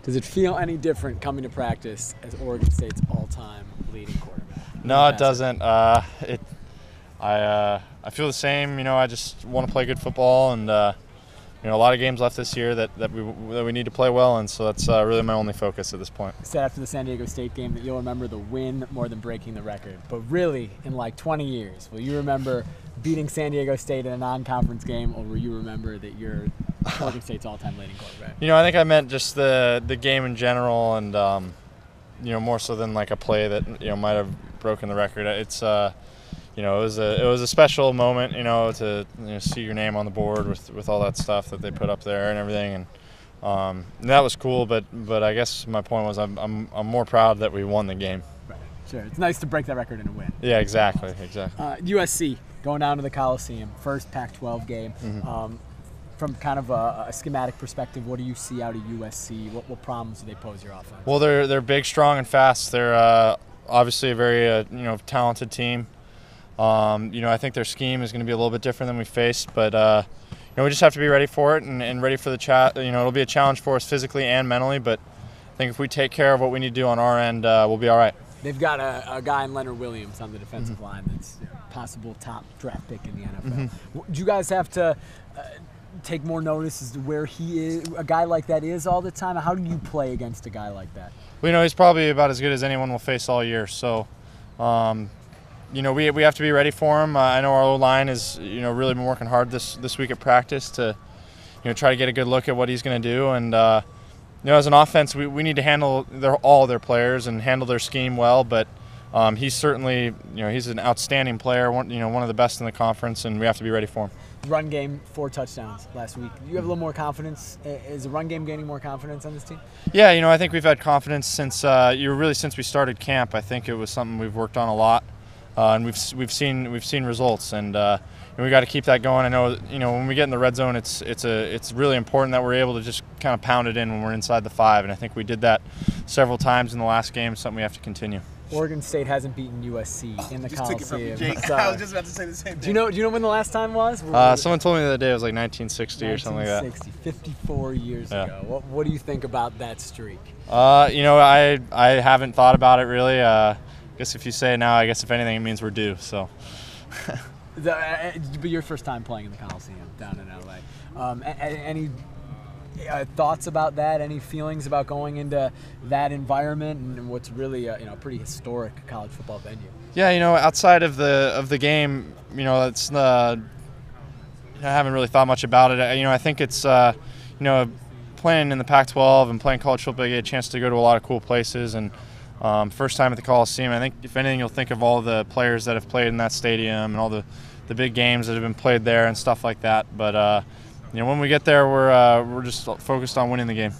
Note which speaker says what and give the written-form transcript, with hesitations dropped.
Speaker 1: Does it feel any different coming to practice as Oregon State's all-time leading quarterback?
Speaker 2: No, it doesn't. I feel the same. I just want to play good football, and a lot of games left this year that we need to play well, and so that's really my only focus at this point.
Speaker 1: You said after the San Diego State game that you'll remember the win more than breaking the record, but really, in like 20 years, will you remember beating San Diego State in a non-conference game, or will you remember that you're Oregon State's all-time leading quarterback?
Speaker 2: I think I meant just the game in general, and more so than like a play that might have broken the record. It's it was a special moment, to see your name on the board with all that stuff that they put up there and everything, and that was cool. But I guess my point was I'm more proud that we won the game.
Speaker 1: Right. Sure, it's nice to break that record in a win.
Speaker 2: Yeah, exactly.
Speaker 1: USC going down to the Coliseum, first Pac-12 game.
Speaker 2: Mm-hmm.
Speaker 1: From kind of a schematic perspective, what do you see out of USC? What problems do they pose your offense?
Speaker 2: Well, they're big, strong, and fast. They're obviously a very talented team. I think their scheme is going to be a little bit different than we faced, but we just have to be ready for it and ready for the chat. It'll be a challenge for us physically and mentally, but I think if we take care of what we need to do on our end, we'll be all right.
Speaker 1: They've got a guy in Leonard Williams on the defensive line that's possible top draft pick in the NFL. Mm-hmm. Do you guys have to take more notice as to where he is, a guy like that is all the time? How do you play against a guy like that?
Speaker 2: Well, he's probably about as good as anyone will face all year, so we have to be ready for him. I know our O-line is really been working hard this week at practice to try to get a good look at what he's going to do, and as an offense we need to handle all their players and handle their scheme well, but he's certainly he's an outstanding player, one of the best in the conference, and we have to be ready for him.
Speaker 1: Run game, 4 touchdowns last week. Do you have a little more confidence? Is the run game gaining more confidence on this team?
Speaker 2: Yeah, I think we've had confidence since since we started camp. I think it was something we've worked on a lot, and we've seen results, and we got to keep that going. I know when we get in the red zone, it's really important that we're able to just kind of pound it in when we're inside the 5, and I think we did that several times in the last game. It's something we have to continue.
Speaker 1: Oregon State hasn't beaten USC in the Coliseum.
Speaker 3: I was just about to say the same thing.
Speaker 1: Do you know when the last time was?
Speaker 2: Someone told me the other day it was like 1960 or something like that.
Speaker 1: 54 years ago. What do you think about that streak?
Speaker 2: I haven't thought about it really. I guess if you say it now, I guess if anything, it means we're due. So.
Speaker 1: But your first time playing in the Coliseum down in LA. Any thoughts about that? Any feelings about going into that environment and what's really a pretty historic college football venue?
Speaker 2: Yeah, outside of the game, it's I haven't really thought much about it. I think it's playing in the Pac-12 and playing college football, you get a chance to go to a lot of cool places, and first time at the Coliseum. I think if anything, you'll think of all the players that have played in that stadium and all the big games that have been played there and stuff like that. But when we get there, we're just focused on winning the game.